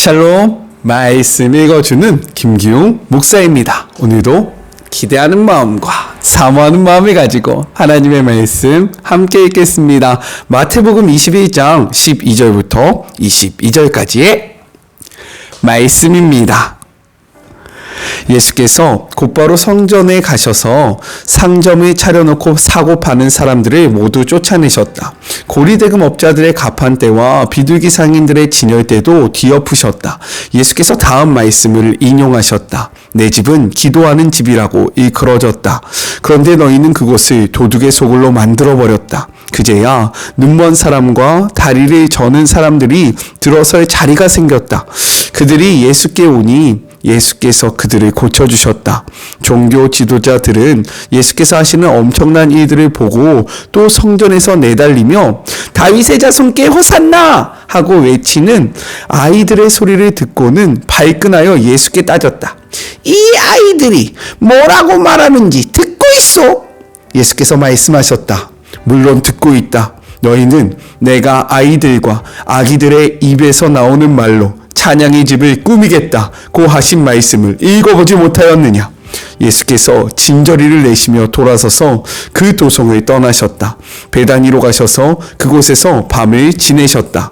샬롬, 말씀 읽어주는 김기용 목사입니다. 오늘도 기대하는 마음과 사모하는 마음을 가지고 하나님의 말씀 함께 읽겠습니다. 마태복음 21장 12절부터 22절까지의 말씀입니다. 예수께서 곧바로 성전에 가셔서 상점을 차려놓고 사고 파는 사람들을 모두 쫓아내셨다. 고리대금 업자들의 가판대와 비둘기 상인들의 진열대도 뒤엎으셨다. 예수께서 다음 말씀을 인용하셨다. 내 집은 기도하는 집이라고 일컬어졌다. 그런데 너희는 그곳을 도둑의 소굴로 만들어버렸다. 그제야 눈먼 사람과 다리를 저는 사람들이 들어설 자리가 생겼다. 그들이 예수께 오니 예수께서 그들을 고쳐주셨다. 종교 지도자들은 예수께서 하시는 엄청난 일들을 보고 또 성전에서 내달리며 다윗의 자손께 호산나! 하고 외치는 아이들의 소리를 듣고는 발끈하여 예수께 따졌다. 이 아이들이 뭐라고 말하는지 듣고 있소? 예수께서 말씀하셨다. 물론 듣고 있다. 너희는 내가 아이들과 아기들의 입에서 나오는 말로 찬양의 집을 꾸미겠다고 하신 말씀을 읽어보지 못하였느냐? 예수께서 진저리를 내시며 돌아서서 그 도성을 떠나셨다. 베다니로 가셔서 그곳에서 밤을 지내셨다.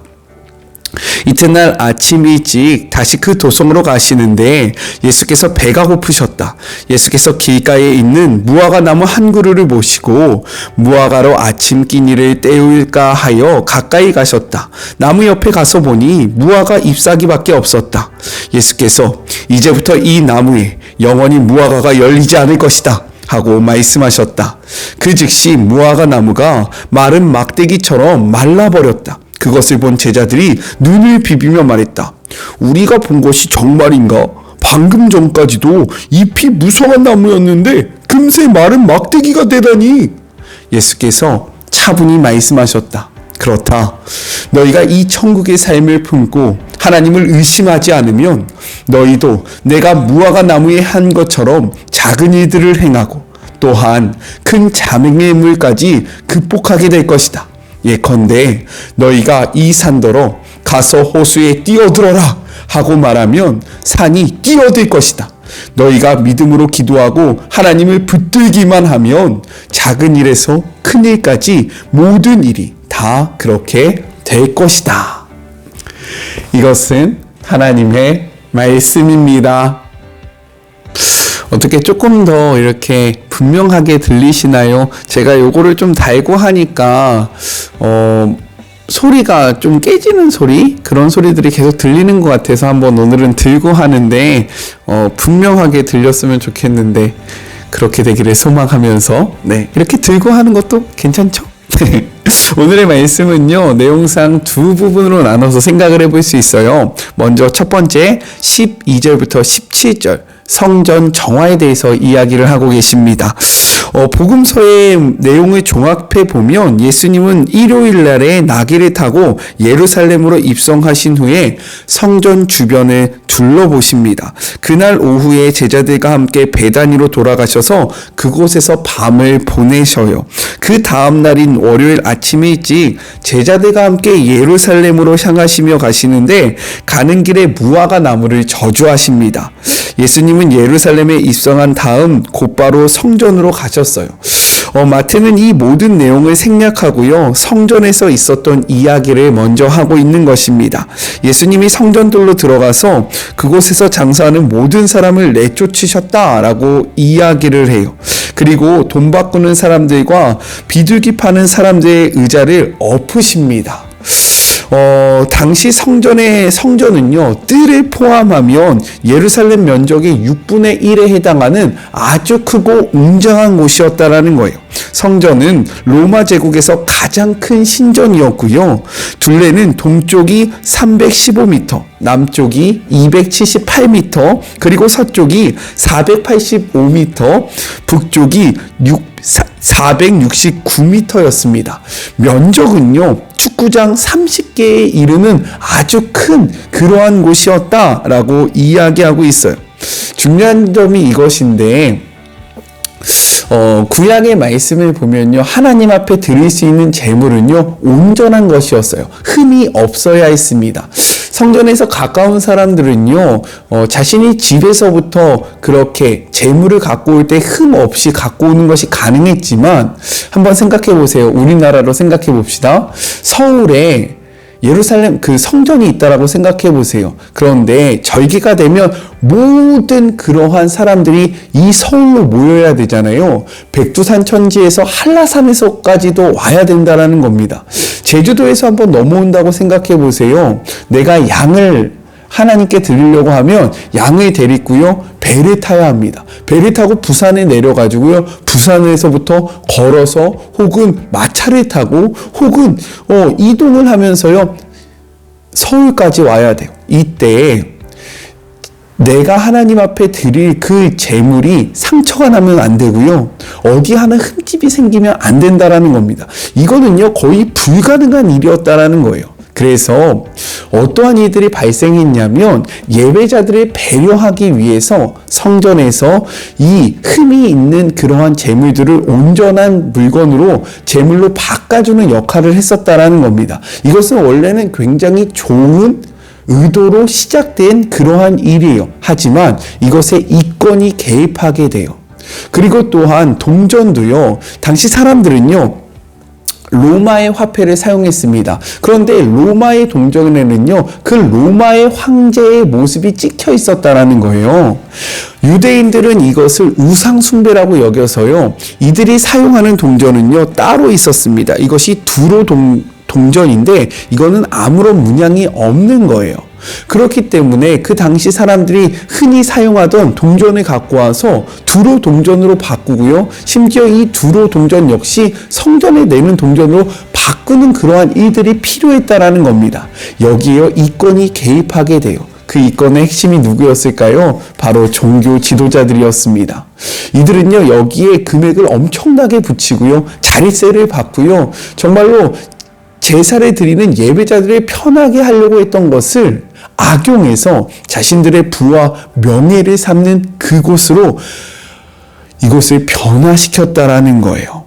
이튿날 아침 일찍 다시 그 도성으로 가시는데 예수께서 배가 고프셨다. 예수께서 길가에 있는 무화과 나무 한 그루를 모시고 무화과로 아침 끼니를 때울까 하여 가까이 가셨다. 나무 옆에 가서 보니 무화과 잎사귀밖에 없었다. 예수께서 이제부터 이 나무에 영원히 무화과가 열리지 않을 것이다 하고 말씀하셨다. 그 즉시 무화과 나무가 마른 막대기처럼 말라버렸다. 그것을 본 제자들이 눈을 비비며 말했다. 우리가 본 것이 정말인가? 방금 전까지도 잎이 무성한 나무였는데 금세 마른 막대기가 되다니. 예수께서 차분히 말씀하셨다. 그렇다. 너희가 이 천국의 삶을 품고 하나님을 의심하지 않으면 너희도 내가 무화과 나무에 한 것처럼 작은 일들을 행하고 또한 큰 자맹의물까지 극복하게 될 것이다. 예컨대 너희가 이 산더러 가서 호수에 뛰어들어라 하고 말하면 산이 뛰어들 것이다. 너희가 믿음으로 기도하고 하나님을 붙들기만 하면 작은 일에서 큰 일까지 모든 일이 다 그렇게 될 것이다. 이것은 하나님의 말씀입니다. 어떻게 조금 더 이렇게 분명하게 들리시나요? 제가 요거를 좀 달고 하니까 소리가 좀 깨지는 소리? 그런 소리들이 계속 들리는 것 같아서 한번 오늘은 들고 하는데 분명하게 들렸으면 좋겠는데 그렇게 되기를 소망하면서 이렇게 들고 하는 것도 괜찮죠? 오늘의 말씀은요, 내용상 두 부분으로 나눠서 생각을 해볼 수 있어요. 먼저 첫 번째 12절부터 17절 성전 정화에 대해서 이야기를 하고 계십니다. 복음서의 내용을 종합해 보면 예수님은 일요일 날에 나귀를 타고 예루살렘으로 입성하신 후에 성전 주변을 둘러보십니다. 그날 오후에 제자들과 함께 베다니로 돌아가셔서 그곳에서 밤을 보내셔요. 그 다음 날인 월요일 아침 일찍 제자들과 함께 예루살렘으로 향하시며 가시는데 가는 길에 무화과 나무를 저주하십니다. 예수님은 예루살렘에 입성한 다음 곧바로 성전으로 가셨어요. 마태는 이 모든 내용을 생략하고요, 성전에서 있었던 이야기를 먼저 하고 있는 것입니다. 예수님이 성전들로 들어가서 그곳에서 장사하는 모든 사람을 내쫓으셨다라고 이야기를 해요. 그리고 돈 바꾸는 사람들과 비둘기 파는 사람들의 의자를 엎으십니다. 당시 성전은요, 뜰을 포함하면 예루살렘 면적의 6분의 1에 해당하는 아주 크고 웅장한 곳이었다라는 거예요. 성전은 로마 제국에서 가장 큰 신전이었고요. 둘레는 동쪽이 315m, 남쪽이 278m, 그리고 서쪽이 485m, 북쪽이 469m였습니다. 면적은요, 축구장 30개에 이르는 아주 큰 그러한 곳이었다라고 이야기하고 있어요. 중요한 점이 이것인데 구약의 말씀을 보면요, 하나님 앞에 드릴 수 있는 제물은요, 온전한 것이었어요. 흠이 없어야 했습니다. 성전에서 가까운 사람들은요, 자신이 집에서부터 그렇게 재물을 갖고 올 때 흠 없이 갖고 오는 것이 가능했지만, 한번 생각해 보세요. 우리나라로 생각해 봅시다. 서울에 예루살렘 그 성전이 있다라고 생각해 보세요. 그런데 절기가 되면 모든 그러한 사람들이 이 서울로 모여야 되잖아요. 백두산 천지에서 한라산에서까지도 와야 된다라는 겁니다. 제주도에서 한번 넘어온다고 생각해 보세요. 내가 양을 하나님께 드리려고 하면 양을 데리고요, 배를 타야 합니다. 배를 타고 부산에 내려가지고요, 부산에서부터 걸어서 혹은 마차를 타고 혹은 이동을 하면서요, 서울까지 와야 돼요. 이때 내가 하나님 앞에 드릴 그 재물이 상처가 나면 안 되고요, 어디 하나 흠집이 생기면 안 된다라는 겁니다. 이거는요, 거의 불가능한 일이었다라는 거예요. 그래서 어떠한 일들이 발생했냐면, 예배자들을 배려하기 위해서 성전에서 이 흠이 있는 그러한 재물들을 온전한 물건으로 재물로 바꿔주는 역할을 했었다라는 겁니다. 이것은 원래는 굉장히 좋은 의도로 시작된 그러한 일이에요. 하지만 이것에 이권이 개입하게 돼요. 그리고 또한 동전도요, 당시 사람들은요, 로마의 화폐를 사용했습니다. 그런데 로마의 동전에는요, 그 로마의 황제의 모습이 찍혀 있었다라는 거예요. 유대인들은 이것을 우상 숭배라고 여겨서요, 이들이 사용하는 동전은요, 따로 있었습니다. 이것이 두로 동전인데 이거는 아무런 문양이 없는 거예요. 그렇기 때문에 그 당시 사람들이 흔히 사용하던 동전을 갖고 와서 두로 동전으로 바꾸고요, 심지어 이 두로 동전 역시 성전에 내는 동전으로 바꾸는 그러한 일들이 필요했다라는 겁니다. 여기에 이권이 개입하게 돼요. 그 이권의 핵심이 누구였을까요? 바로 종교 지도자들이었습니다. 이들은요, 여기에 금액을 엄청나게 붙이고요, 자릿세를 받고요, 정말로 제사를 드리는 예배자들을 편하게 하려고 했던 것을 악용해서 자신들의 부와 명예를 삼는 그곳으로 이곳을 변화시켰다라는 거예요.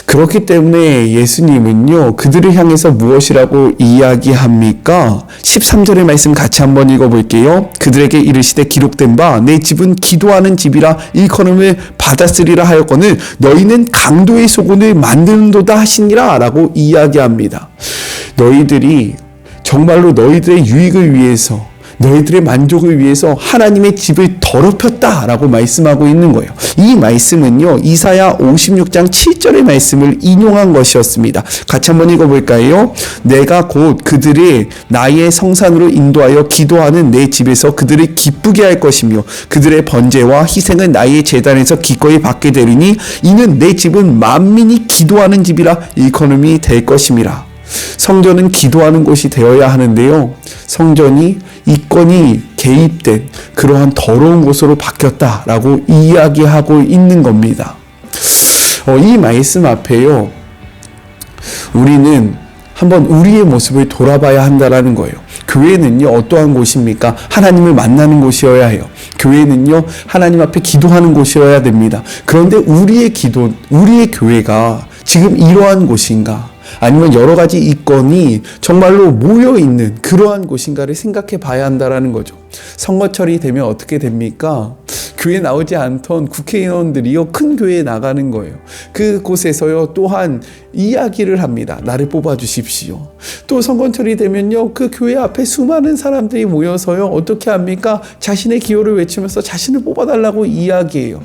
그렇기 때문에 예수님은요, 그들을 향해서 무엇이라고 이야기합니까? 13절의 말씀 같이 한번 읽어볼게요. 그들에게 이르시되 기록된 바 내 집은 기도하는 집이라 일컬음을 받았으리라 하였거늘 너희는 강도의 소곤을 만드는도다 하시니라 라고 이야기합니다. 너희들이 정말로 너희들의 유익을 위해서, 너희들의 만족을 위해서 하나님의 집을 더럽혔다라고 말씀하고 있는 거예요. 이 말씀은요, 이사야 56장 7절의 말씀을 인용한 것이었습니다. 같이 한번 읽어볼까요? 내가 곧 그들을 나의 성산으로 인도하여 기도하는 내 집에서 그들을 기쁘게 할 것이며 그들의 번제와 희생을 나의 제단에서 기꺼이 받게 되리니 이는 내 집은 만민이 기도하는 집이라 일컬음이 될 것임이라. 성전은 기도하는 곳이 되어야 하는데요, 성전이 이권이 개입된 그러한 더러운 곳으로 바뀌었다라고 이야기하고 있는 겁니다. 이 말씀 앞에요, 우리는 한번 우리의 모습을 돌아봐야 한다라는 거예요. 교회는요, 어떠한 곳입니까? 하나님을 만나는 곳이어야 해요. 교회는요, 하나님 앞에 기도하는 곳이어야 됩니다. 그런데 우리의 기도, 우리의 교회가 지금 이러한 곳인가? 아니면 여러 가지 이권이 정말로 모여있는 그러한 곳인가를 생각해 봐야 한다라는 거죠. 선거철이 되면 어떻게 됩니까? 교회 나오지 않던 국회의원들이요, 큰 교회에 나가는 거예요. 그곳에서요, 또한 이야기를 합니다. 나를 뽑아주십시오. 또 선거철이 되면요, 그 교회 앞에 수많은 사람들이 모여서요, 어떻게 합니까? 자신의 기호를 외치면서 자신을 뽑아달라고 이야기해요.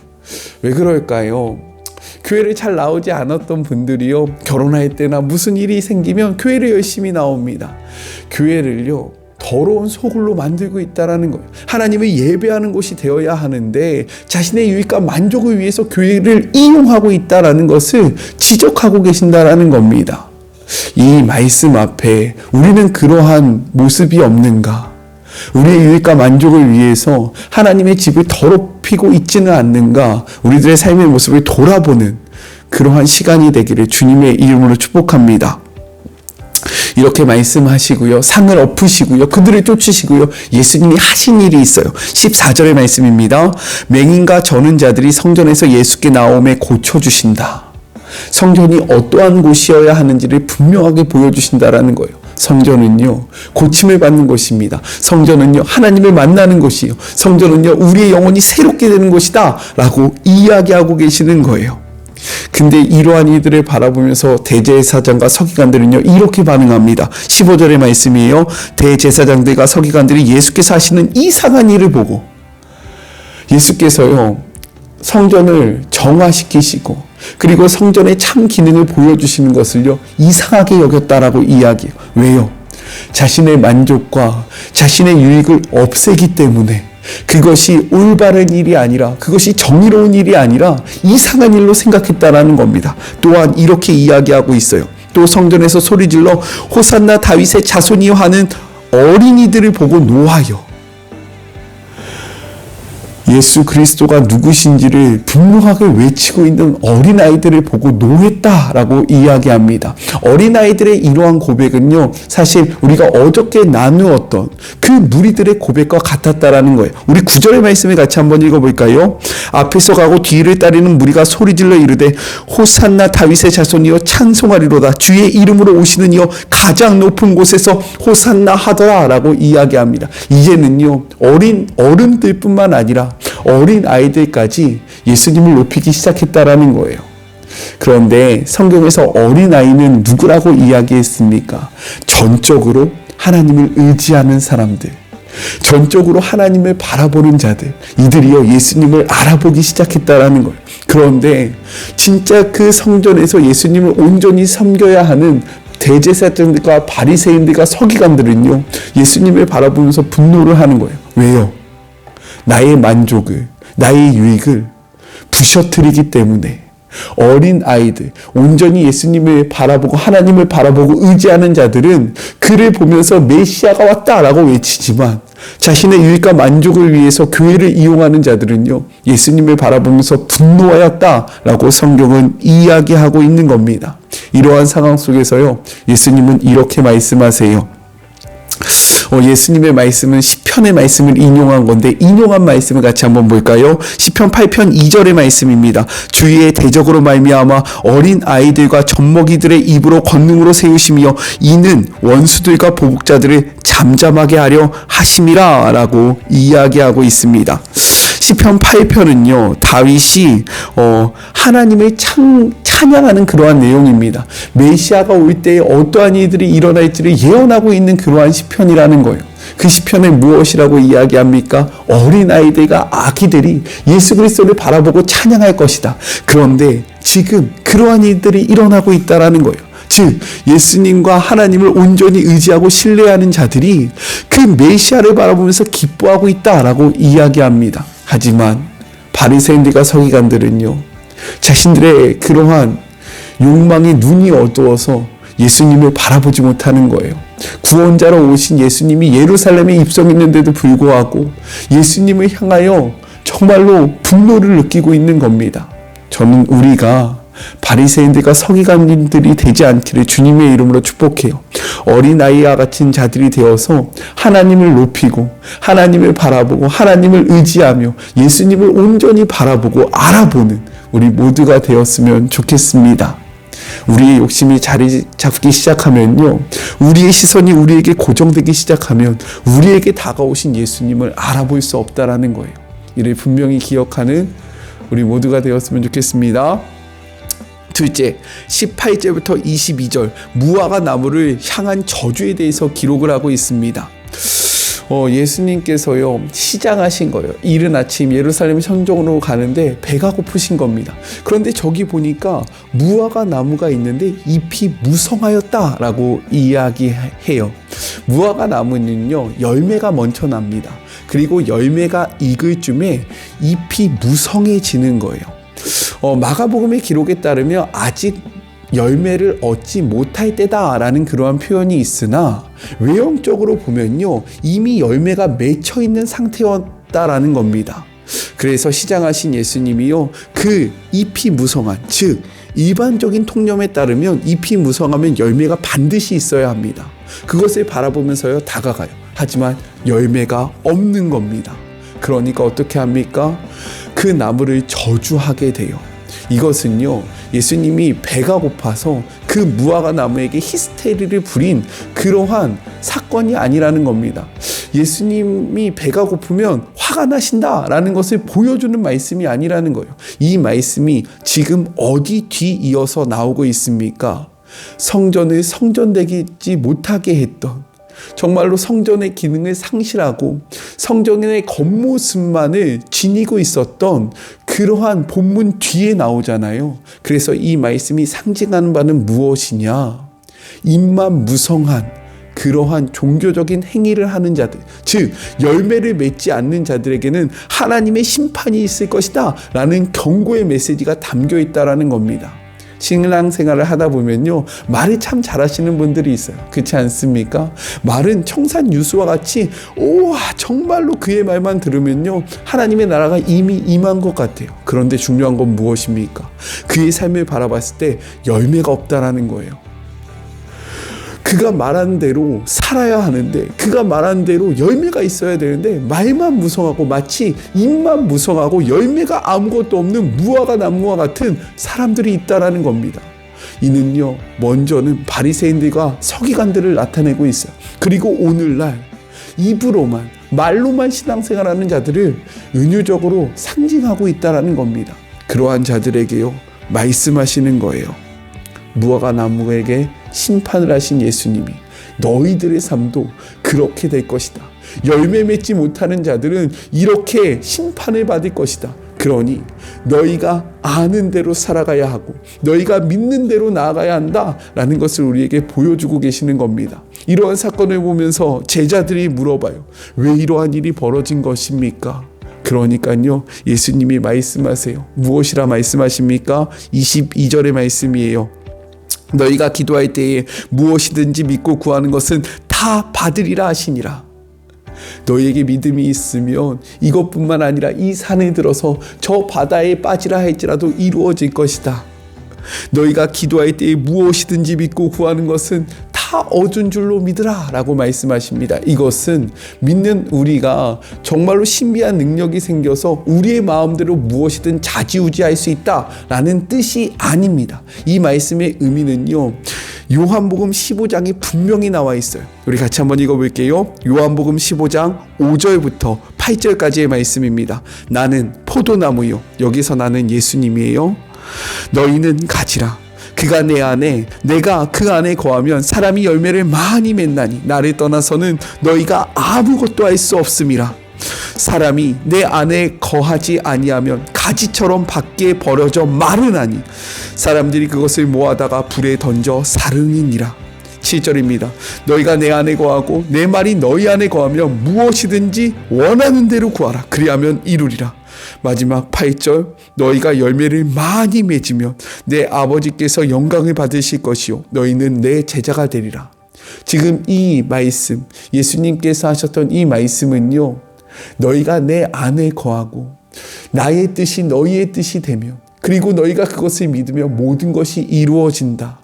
왜 그럴까요? 교회를 잘 나오지 않았던 분들이요, 결혼할 때나 무슨 일이 생기면 교회를 열심히 나옵니다. 교회를요, 더러운 소굴로 만들고 있다라는 거예요. 하나님을 예배하는 곳이 되어야 하는데 자신의 유익과 만족을 위해서 교회를 이용하고 있다라는 것을 지적하고 계신다라는 겁니다. 이 말씀 앞에 우리는 그러한 모습이 없는가? 우리의 유익과 만족을 위해서 하나님의 집을 더럽히고 있지는 않는가? 우리들의 삶의 모습을 돌아보는 그러한 시간이 되기를 주님의 이름으로 축복합니다. 이렇게 말씀하시고요, 상을 엎으시고요, 그들을 쫓으시고요, 예수님이 하신 일이 있어요. 14절의 말씀입니다. 맹인과 저는 자들이 성전에서 예수께 나오매 고쳐주신다. 성전이 어떠한 곳이어야 하는지를 분명하게 보여주신다라는 거예요. 성전은요, 고침을 받는 곳입니다. 성전은요, 하나님을 만나는 곳이요. 성전은요, 우리의 영혼이 새롭게 되는 곳이다 라고 이야기하고 계시는 거예요. 근데 이러한 이들을 바라보면서 대제사장과 서기관들은요, 이렇게 반응합니다. 15절의 말씀이에요. 대제사장들과 서기관들이 예수께서 하시는 이상한 일을 보고, 예수께서요, 성전을 정화시키시고 그리고 성전의 참 기능을 보여주시는 것을요, 이상하게 여겼다라고 이야기해요. 왜요? 자신의 만족과 자신의 유익을 없애기 때문에, 그것이 올바른 일이 아니라, 그것이 정의로운 일이 아니라 이상한 일로 생각했다라는 겁니다. 또한 이렇게 이야기하고 있어요. 또 성전에서 소리질러 호산나 다윗의 자손이여 하는 어린이들을 보고 노하여, 예수 그리스도가 누구신지를 분명하게 외치고 있는 어린아이들을 보고 노했다라고 이야기합니다. 어린아이들의 이러한 고백은요, 사실 우리가 어저께 나누었던 그 무리들의 고백과 같았다라는 거예요. 우리 9절의 말씀을 같이 한번 읽어볼까요? 앞에서 가고 뒤를 따르는 무리가 소리질러 이르되 호산나 다윗의 자손이여 찬송하리로다. 주의 이름으로 오시는 이여 가장 높은 곳에서 호산나 하더라 라고 이야기합니다. 이제는요, 어른들뿐만 아니라 어린 아이들까지 예수님을 높이기 시작했다라는 거예요. 그런데 성경에서 어린아이는 누구라고 이야기했습니까? 전적으로 하나님을 의지하는 사람들, 전적으로 하나님을 바라보는 자들, 이들이요, 예수님을 알아보기 시작했다라는 거예요. 그런데 진짜 그 성전에서 예수님을 온전히 섬겨야 하는 대제사장들과 바리새인들과 서기관들은요, 예수님을 바라보면서 분노를 하는 거예요. 왜요? 나의 만족을, 나의 유익을 부셔뜨리기 때문에. 어린 아이들, 온전히 예수님을 바라보고 하나님을 바라보고 의지하는 자들은 그를 보면서 메시아가 왔다라고 외치지만, 자신의 유익과 만족을 위해서 교회를 이용하는 자들은요, 예수님을 바라보면서 분노하였다라고 성경은 이야기하고 있는 겁니다. 이러한 상황 속에서요, 예수님은 이렇게 말씀하세요. 예수님의 말씀은 시편의 말씀을 인용한 건데, 인용한 말씀을 같이 한번 볼까요? 시편 8편 2절의 말씀입니다. 주의 대적으로 말미암아 어린 아이들과 젖먹이들의 입으로 권능으로 세우시며 이는 원수들과 보복자들을 잠잠하게 하려 하심이라 라고 이야기하고 있습니다. 시편 8편은요, 다윗이 하나님을 찬양하는 그러한 내용입니다. 메시아가 올 때에 어떠한 일들이 일어날지를 예언하고 있는 그러한 시편이라는 거예요. 그 시편에 무엇이라고 이야기합니까? 어린아이들과 아기들이 예수 그리스도를 바라보고 찬양할 것이다. 그런데 지금 그러한 일들이 일어나고 있다는 거예요. 즉 예수님과 하나님을 온전히 의지하고 신뢰하는 자들이 그 메시아를 바라보면서 기뻐하고 있다라고 이야기합니다. 하지만 바리새인들과 서기관들은요, 자신들의 그러한 욕망이 눈이 어두워서 예수님을 바라보지 못하는 거예요. 구원자로 오신 예수님이 예루살렘에 입성했는데도 불구하고 예수님을 향하여 정말로 분노를 느끼고 있는 겁니다. 저는 우리가 바리새인들과 서기관님들이 되지 않기를 주님의 이름으로 축복해요. 어린아이와 같은 자들이 되어서 하나님을 높이고 하나님을 바라보고 하나님을 의지하며 예수님을 온전히 바라보고 알아보는 우리 모두가 되었으면 좋겠습니다. 우리의 욕심이 자리 잡기 시작하면요, 우리의 시선이 우리에게 고정되기 시작하면 우리에게 다가오신 예수님을 알아볼 수 없다라는 거예요. 이를 분명히 기억하는 우리 모두가 되었으면 좋겠습니다. 둘째, 18절부터 22절 무화과 나무를 향한 저주에 대해서 기록을 하고 있습니다. 예수님께서요, 시장하신 거예요. 이른 아침 예루살렘 성전으로 가는데 배가 고프신 겁니다. 그런데 저기 보니까 무화과 나무가 있는데 잎이 무성하였다라고 이야기해요. 무화과 나무는요, 열매가 먼저 납니다. 그리고 열매가 익을 쯤에 잎이 무성해지는 거예요. 마가복음의 기록에 따르면 아직 열매를 얻지 못할 때다라는 그러한 표현이 있으나 외형적으로 보면요, 이미 열매가 맺혀 있는 상태였다라는 겁니다. 그래서 시장하신 예수님이요, 그 잎이 무성한, 즉 일반적인 통념에 따르면 잎이 무성하면 열매가 반드시 있어야 합니다. 그것을 바라보면서요, 다가가요. 하지만 열매가 없는 겁니다. 그러니까 어떻게 합니까? 그 나무를 저주하게 돼요. 이것은요, 예수님이 배가 고파서 그 무화과 나무에게 히스테리를 부린 그러한 사건이 아니라는 겁니다. 예수님이 배가 고프면 화가 나신다라는 것을 보여주는 말씀이 아니라는 거예요. 이 말씀이 지금 어디 뒤이어서 나오고 있습니까? 성전을 성전되지 못하게 했던, 정말로 성전의 기능을 상실하고 성전의 겉모습만을 지니고 있었던 그러한 본문 뒤에 나오잖아요. 그래서 이 말씀이 상징하는 바는 무엇이냐? 입만 무성한 그러한 종교적인 행위를 하는 자들, 즉 열매를 맺지 않는 자들에게는 하나님의 심판이 있을 것이다 라는 경고의 메시지가 담겨 있다라는 겁니다. 신앙생활을 하다 보면요, 말을 참 잘하시는 분들이 있어요. 그렇지 않습니까? 말은 청산유수와 같이 정말로 그의 말만 들으면요, 하나님의 나라가 이미 임한 것 같아요. 그런데 중요한 건 무엇입니까? 그의 삶을 바라봤을 때 열매가 없다라는 거예요. 그가 말한 대로 살아야 하는데, 그가 말한 대로 열매가 있어야 되는데 말만 무성하고 마치 입만 무성하고 열매가 아무것도 없는 무화과 나무와 같은 사람들이 있다라는 겁니다. 이는요, 먼저는 바리새인들과 서기관들을 나타내고 있어요. 그리고 오늘날 입으로만, 말로만 신앙생활하는 자들을 은유적으로 상징하고 있다라는 겁니다. 그러한 자들에게요, 말씀하시는 거예요. 무화과 나무에게 심판을 하신 예수님이 너희들의 삶도 그렇게 될 것이다. 열매 맺지 못하는 자들은 이렇게 심판을 받을 것이다. 그러니 너희가 아는 대로 살아가야 하고 너희가 믿는 대로 나아가야 한다라는 것을 우리에게 보여주고 계시는 겁니다. 이러한 사건을 보면서 제자들이 물어봐요. 왜 이러한 일이 벌어진 것입니까? 그러니까요, 예수님이 말씀하세요. 무엇이라 말씀하십니까? 22절의 말씀이에요. 너희가 기도할 때에 무엇이든지 믿고 구하는 것은 다 받으리라 하시니라. 너희에게 믿음이 있으면 이것뿐만 아니라 이 산에 들어서 저 바다에 빠지라 할지라도 이루어질 것이다. 너희가 기도할 때에 무엇이든지 믿고 구하는 것은 다 얻은 줄로 믿으라 라고 말씀하십니다. 이것은 믿는 우리가 정말로 신비한 능력이 생겨서 우리의 마음대로 무엇이든 좌지우지할 수 있다라는 뜻이 아닙니다. 이 말씀의 의미는요, 요한복음 15장에 분명히 나와 있어요. 우리 같이 한번 읽어볼게요. 요한복음 15장 5절부터 8절까지의 말씀입니다. 나는 포도나무요, 여기서 나는 예수님이에요. 너희는 가지라. 그가 내 안에, 내가 그 안에 거하면 사람이 열매를 많이 맺나니 나를 떠나서는 너희가 아무것도 할 수 없음이라. 사람이 내 안에 거하지 아니하면 가지처럼 밖에 버려져 마르나니 사람들이 그것을 모아다가 불에 던져 사르니니라. 7절입니다. 너희가 내 안에 거하고 내 말이 너희 안에 거하면 무엇이든지 원하는 대로 구하라. 그리하면 이루리라. 마지막 8절, 너희가 열매를 많이 맺으면 내 아버지께서 영광을 받으실 것이요 너희는 내 제자가 되리라. 지금 이 말씀, 예수님께서 하셨던 이 말씀은요, 너희가 내 안에 거하고 나의 뜻이 너희의 뜻이 되면, 그리고 너희가 그것을 믿으면 모든 것이 이루어진다.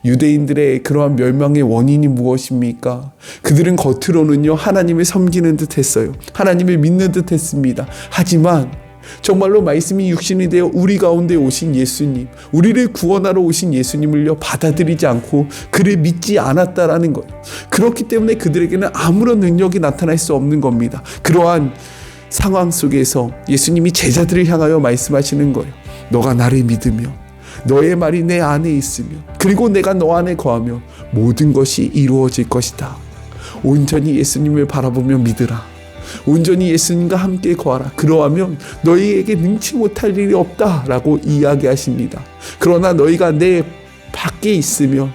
유대인들의 그러한 멸망의 원인이 무엇입니까? 그들은 겉으로는요, 하나님을 섬기는 듯 했어요. 하나님을 믿는 듯 했습니다. 하지만 정말로 말씀이 육신이 되어 우리 가운데 오신 예수님, 우리를 구원하러 오신 예수님을요, 받아들이지 않고 그를 믿지 않았다라는 거예요. 그렇기 때문에 그들에게는 아무런 능력이 나타날 수 없는 겁니다. 그러한 상황 속에서 예수님이 제자들을 향하여 말씀하시는 거예요. 너가 나를 믿으며 너의 말이 내 안에 있으며 그리고 내가 너 안에 거하며 모든 것이 이루어질 것이다. 온전히 예수님을 바라보며 믿으라. 온전히 예수님과 함께 거하라. 그러하면 너희에게 능치 못할 일이 없다라고 이야기하십니다. 그러나 너희가 내 밖에 있으면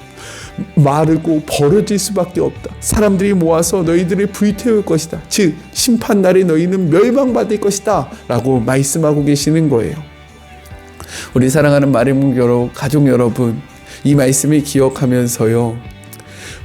마르고 벌어질 수밖에 없다. 사람들이 모아서 너희들을 불태울 것이다. 즉 심판날에 너희는 멸망받을 것이다 라고 말씀하고 계시는 거예요. 우리 사랑하는 마리몽 가족 여러분, 이 말씀을 기억하면서요,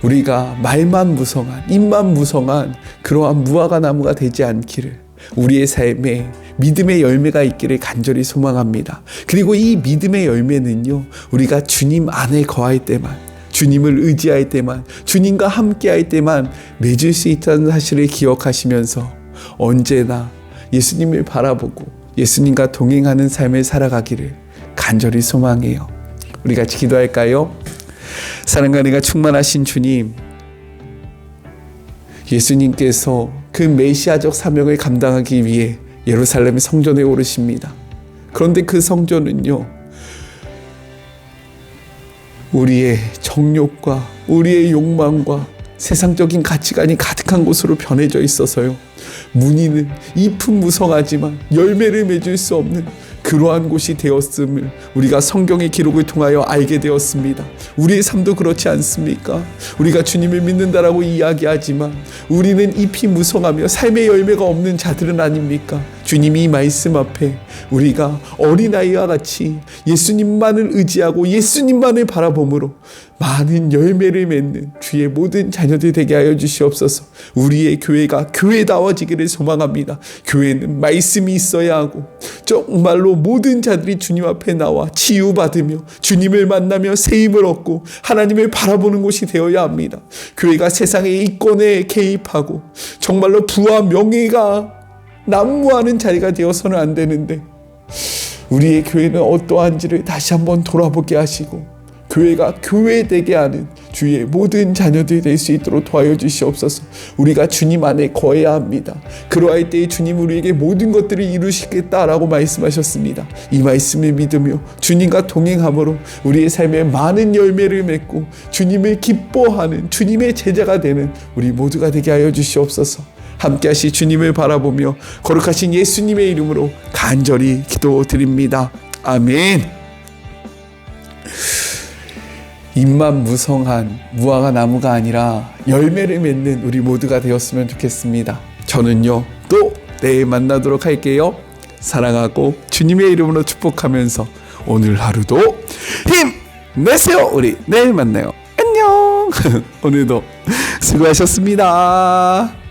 우리가 말만 무성한, 입만 무성한 그러한 무화과 나무가 되지 않기를, 우리의 삶에 믿음의 열매가 있기를 간절히 소망합니다. 그리고 이 믿음의 열매는요, 우리가 주님 안에 거할 때만, 주님을 의지할 때만, 주님과 함께할 때만 맺을 수 있다는 사실을 기억하시면서 언제나 예수님을 바라보고 예수님과 동행하는 삶을 살아가기를 간절히 소망해요. 우리 같이 기도할까요? 사랑과 은혜가 충만하신 주님, 예수님께서 그 메시아적 사명을 감당하기 위해 예루살렘의 성전에 오르십니다. 그런데 그 성전은요, 우리의 정욕과 우리의 욕망과 세상적인 가치관이 가득한 곳으로 변해져 있어서요, 문이는 잎은 무성하지만 열매를 맺을 수 없는 그러한 곳이 되었음을 우리가 성경의 기록을 통하여 알게 되었습니다. 우리의 삶도 그렇지 않습니까? 우리가 주님을 믿는다라고 이야기하지만 우리는 잎이 무성하며 삶의 열매가 없는 자들은 아닙니까? 주님이 이 말씀 앞에 우리가 어린아이와 같이 예수님만을 의지하고 예수님만을 바라봄으로 많은 열매를 맺는 주의 모든 자녀들 되게 하여 주시옵소서. 우리의 교회가 교회다워지기를 소망합니다. 교회는 말씀이 있어야 하고 정말로 모든 자들이 주님 앞에 나와 치유받으며 주님을 만나며 세임을 얻고 하나님을 바라보는 곳이 되어야 합니다. 교회가 세상의 이권에 개입하고 정말로 부와 명예가 난무하는 자리가 되어서는 안 되는데, 우리의 교회는 어떠한지를 다시 한번 돌아보게 하시고 교회가 교회되게 하는 주의 모든 자녀들이 될 수 있도록 도와여 주시옵소서. 우리가 주님 안에 거해야 합니다. 그러할 때에 주님 우리에게 모든 것들을 이루시겠다라고 말씀하셨습니다. 이 말씀을 믿으며 주님과 동행함으로 우리의 삶에 많은 열매를 맺고 주님을 기뻐하는 주님의 제자가 되는 우리 모두가 되게 하여 주시옵소서. 함께 하시 주님을 바라보며 거룩하신 예수님의 이름으로 간절히 기도드립니다. 아멘. 잎만 무성한 무화과 나무가 아니라 열매를 맺는 우리 모두가 되었으면 좋겠습니다. 저는요, 또 내일 만나도록 할게요. 사랑하고 주님의 이름으로 축복하면서 오늘 하루도 힘내세요. 우리 내일 만나요. 안녕. 오늘도 수고하셨습니다.